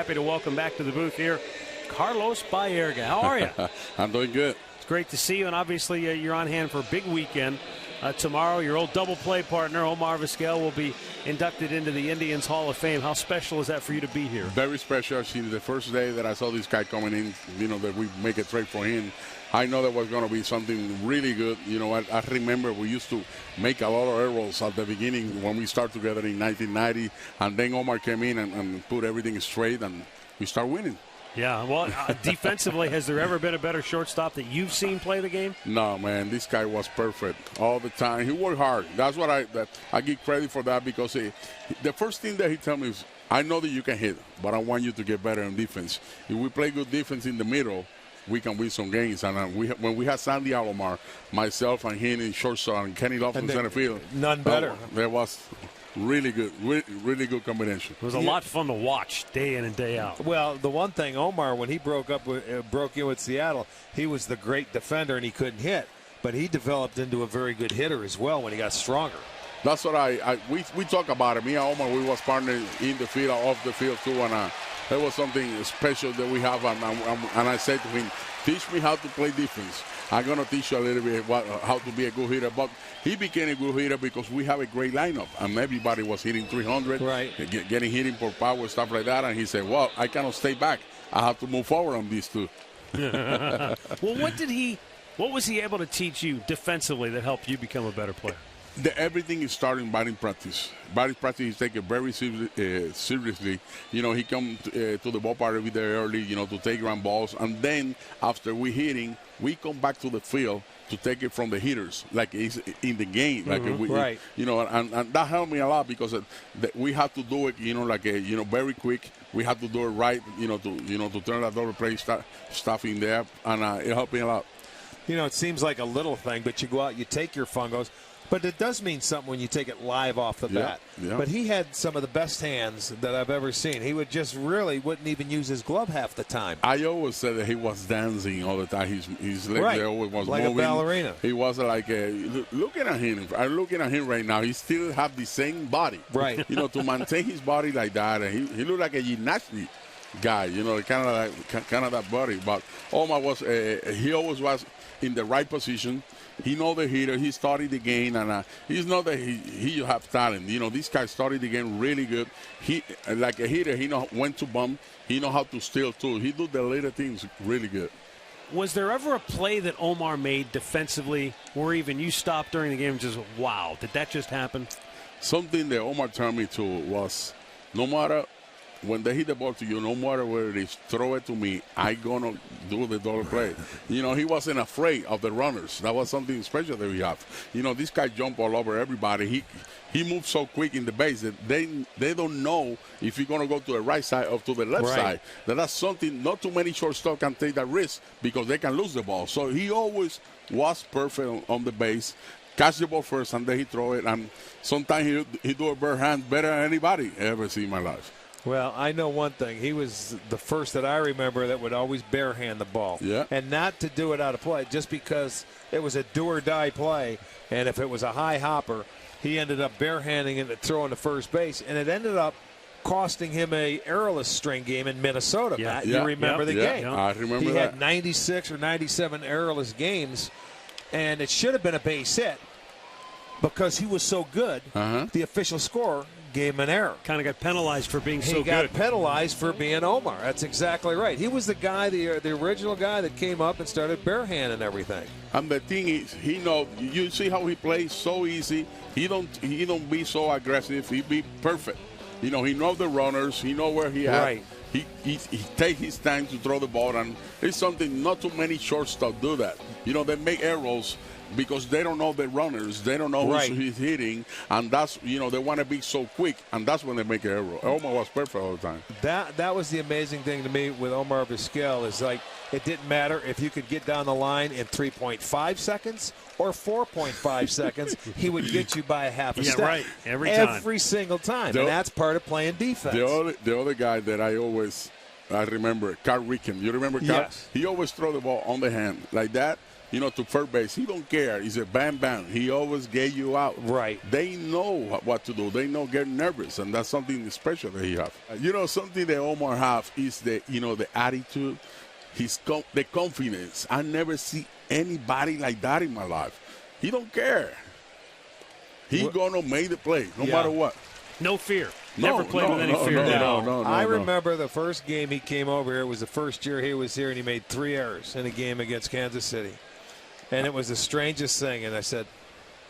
happy to welcome back to the booth here Carlos Baerga. How are you? I'm doing good. It's great to see you, and obviously you're on hand for a big weekend. Tomorrow, your old double play partner, Omar Vizquel, will be inducted into the Indians Hall of Fame. How special is that for you to be here? Very special. See, the first day that I saw this guy coming in, that we make a trade for him, I know that was going to be something really good. I remember we used to make a lot of errors at the beginning when we started together in 1990, and then Omar came in and put everything straight, and we start winning. Yeah, well, defensively, has there ever been a better shortstop that you've seen play the game? No, man, this guy was perfect all the time. He worked hard. That's what I give credit for that, because the first thing that he told me is, I know that you can hit, but I want you to get better in defense. If we play good defense in the middle, we can win some games. And when we had Sandy Alomar, myself and him in shortstop, and Kenny Lofton in center field, none better. There was really good, really good combination. It was a lot of fun to watch day in and day out. Well, the one thing, Omar, when he broke in with Seattle, he was the great defender and he couldn't hit. But he developed into a very good hitter as well when he got stronger. That's what we talk about it. Me and Omar, we was partners in the field, off the field too, and there was something special that we have. And I said to him, teach me how to play defense. I'm going to teach you a little bit how to be a good hitter. But he became a good hitter because we have a great lineup. And everybody was hitting 300, right, getting hitting for power, stuff like that. And he said, well, I cannot stay back. I have to move forward on these two. Well, what was he able to teach you defensively that helped you become a better player? Everything is starting batting practice. Batting practice is taken very seriously. He comes to the ballpark every day early, to take ground balls. And then after we hitting, we come back to the field to take it from the hitters, like it's in the game. Right. And that helped me a lot, because we have to do it, very quick. We have to do it right, to turn that double play stuff in there. And it helped me a lot. It seems like a little thing, but you go out, you take your fungos. But it does mean something when you take it live off the bat. Yeah. But he had some of the best hands that I've ever seen. He would just wouldn't even use his glove half the time. I always said that he was dancing all the time. His legs right. always was like moving. A ballerina. He was like looking at him. I'm looking at him right now. He still have the same body. Right. To maintain his body like that, and he looked like a gymnastic guy. Kind of that body. But Omar was he always was in the right position. He know the hitter. He started the game, and he's not that he have talent. This guy started the game really good. He, like a hitter, he know when to bump. He know how to steal too. He do the little things really good. Was there ever a play that Omar made defensively where even you stopped during the game and just, wow, did that just happen? Something that Omar told me to was, no matter when they hit the ball to you, no matter where it is, throw it to me. I'm going to do the double play. He wasn't afraid of the runners. That was something special that we have. This guy jump all over everybody. He moves so quick in the base that they don't know if he's going to go to the right side or to the left side. That's something not too many shortstop can take that risk, because they can lose the ball. So he always was perfect on the base. Catch the ball first, and then he throw it. And sometimes he do a bare hand better than anybody I ever seen in my life. Well, I know one thing. He was the first that I remember that would always barehand the ball. Yeah. And not to do it out of play, just because it was a do-or-die play. And if it was a high hopper, he ended up barehanding it and throwing to first base. And it ended up costing him a errorless string game in Minnesota. Yeah. Matt, you remember the game. I remember he that. Had 96 or 97 errorless games, and it should have been a base hit. Because he was so good, the official score gave him an error. Kind of got penalized for being so good. He got penalized for being Omar. That's exactly right. He was the guy, the original guy that came up and started barehand and everything. And the thing is, he know. You see how he plays so easy. He don't be so aggressive. He be perfect. He know the runners. He know where he at. Right. He take his time to throw the ball, and it's something not too many shortstops do that. They make errors because they don't know the runners. They don't know who he's hitting, and that's, they want to be so quick, and that's when they make an error. Omar was perfect all the time. That was the amazing thing to me with Omar Vizquel, is like, it didn't matter if you could get down the line in 3.5 seconds or 4.5 seconds, he would get you by a half a step. Right. Every time. Every single time, and that's part of playing defense. The other guy that I always I remember Carl Ricken. You remember Carl? Yes. He always throw the ball on the hand like that, to first base. He don't care. He said, bam, bam. He always get you out. Right. They know what to do. They know get nervous, and that's something special that he have. Something that Omar have is the attitude, the confidence. I never see anybody like that in my life. He don't care. He gonna make the play no matter what. No fear. Never played with any fear. No. I remember the first game he came over here. It was the first year he was here, and he made 3 errors in a game against Kansas City. And it was the strangest thing. And I said,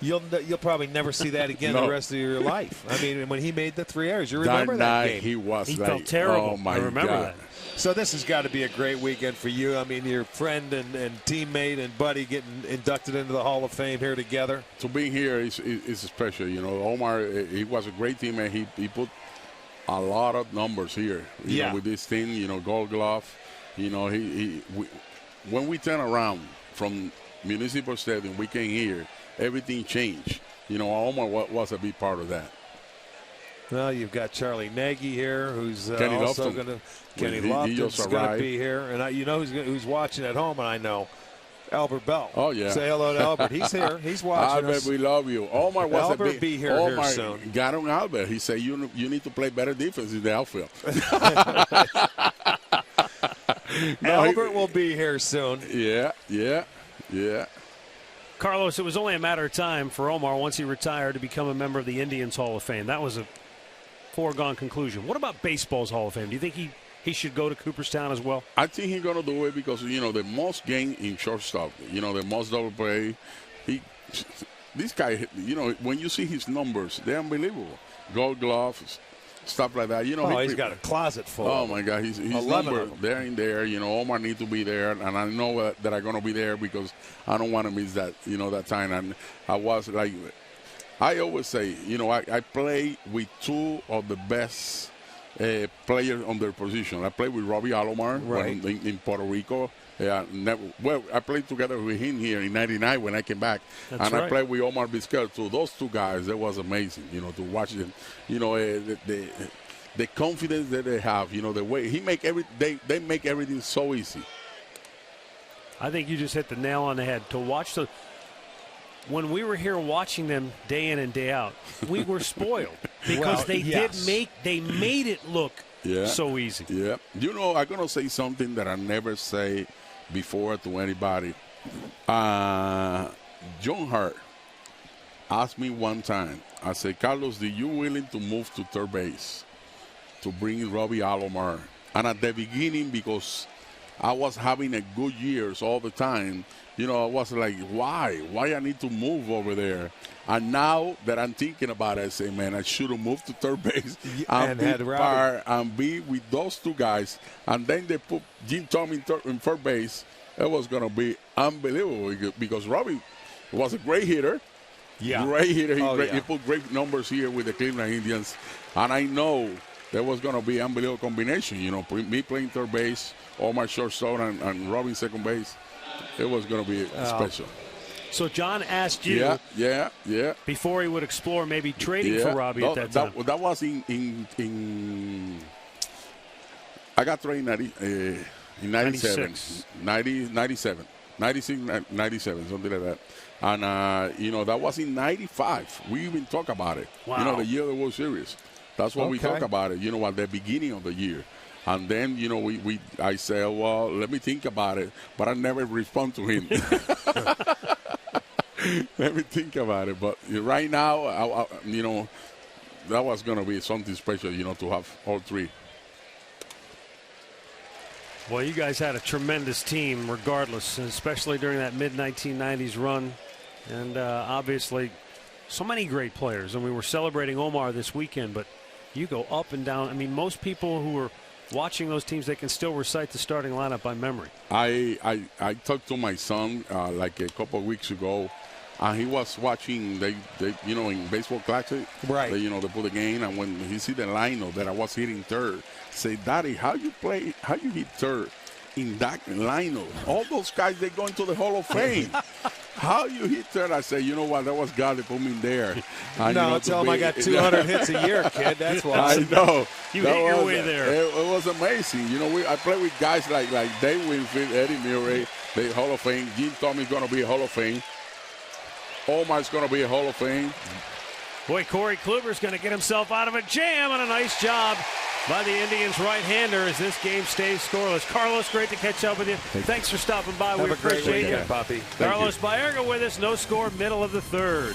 you'll probably never see that again the rest of your life. I mean, when he made the 3 errors, you remember that game? He felt terrible. Oh, my I remember God. that. So this has got to be a great weekend for you. I mean, your friend and teammate and buddy getting inducted into the Hall of Fame here together. To be here is special. Omar, he was a great teammate. He put a lot of numbers here. With this team. Gold Glove. When we turn around from Municipal Stadium, we came here. Everything changed. Omar was a big part of that. Well, you've got Charlie Nagy here, who's Kenny also Lofton. going to. Kenny He Lofton's just going to arrived. be here, and who's watching at home, and I know Albert Bell. Oh yeah. Say hello to Albert. He's here. He's watching Albert, us. we love you. Omar was Albert a big. be here Omar soon. got on Albert. He said, "You need to play better defense in the outfield." Albert will be here soon. Yeah. Carlos, it was only a matter of time for Omar, once he retired, to become a member of the Indians Hall of Fame. That was a foregone conclusion. What about baseball's Hall of Fame? Do you think he should go to Cooperstown as well? I think he's going to do it because, the most game in shortstop, the most double play. This guy, when you see his numbers, they're unbelievable. Gold gloves, stuff like that. He's got a closet full. Oh, my God. His number, they're in there. Omar needs to be there. And I know that I'm going to be there because I don't want to miss that, that time. And I was like, I always say, I play with two of the best players on their position. I played with Robbie Alomar in Puerto Rico. I played together with him here in '99 when I came back. I played with Omar Vizquel too. Those two guys, it was amazing, to watch them. The confidence that they have, the way they make everything so easy. I think you just hit the nail on the head. To watch when we were here watching them day in and day out, we were spoiled because they made it look so easy. Yeah. I'm going to say something that I never say before to anybody. John Hart asked me one time, I said, Carlos, are you willing to move to third base to bring Robbie Alomar? And at the beginning, because I was having a good years all the time, I was like, why? Why I need to move over there? And now that I'm thinking about it, I say, man, I should have moved to third base and be with those two guys. And then they put Jim Thome in third base. It was going to be unbelievable because Robbie was a great hitter. Yeah. Great hitter. He put great numbers here with the Cleveland Indians. And I know there was going to be an unbelievable combination. Me playing third base, Omar shortstop, and Robbie second base. It was going to be special. So John asked you before he would explore maybe trading for Robbie at that time. That was in I got traded in 97, 96, 97, something like that. And, that was in 95. We even talk about it. Wow. The year of the World Series. That's what we talk about it, at the beginning of the year. And then, I say, well, let me think about it. But I never respond to him. Let me think about it. But right now, that was going to be something special, to have all three. Well, you guys had a tremendous team regardless, especially during that mid-1990s run. And obviously, so many great players. And we were celebrating Omar this weekend, but you go up and down. I mean, most people who are watching those teams, they can still recite the starting lineup by memory. I talked to my son like a couple of weeks ago, and he was watching, they in Baseball Classic, right? They put the game, and when he see the lineup that I was hitting third, say, Daddy, how you hit third? in that lineup. All those guys, they go into the Hall of Fame. How you hit there? I say, you know what? That was God that put me in there. No, tell him I got 200 hits a year, kid. That's why. I know. You hit your way there. It was amazing. You know, I play with guys like Dave Winfield, Eddie Murray, the Hall of Fame. Jim Tommy's going to be a Hall of Fame. Omar's going to be a Hall of Fame. Boy, Corey Kluber's going to get himself out of a jam, and a nice job by the Indians right-hander as this game stays scoreless. Carlos, great to catch up with you. Thanks for stopping by. We appreciate you. Poppy. Carlos Baerga with us. No score, middle of the third.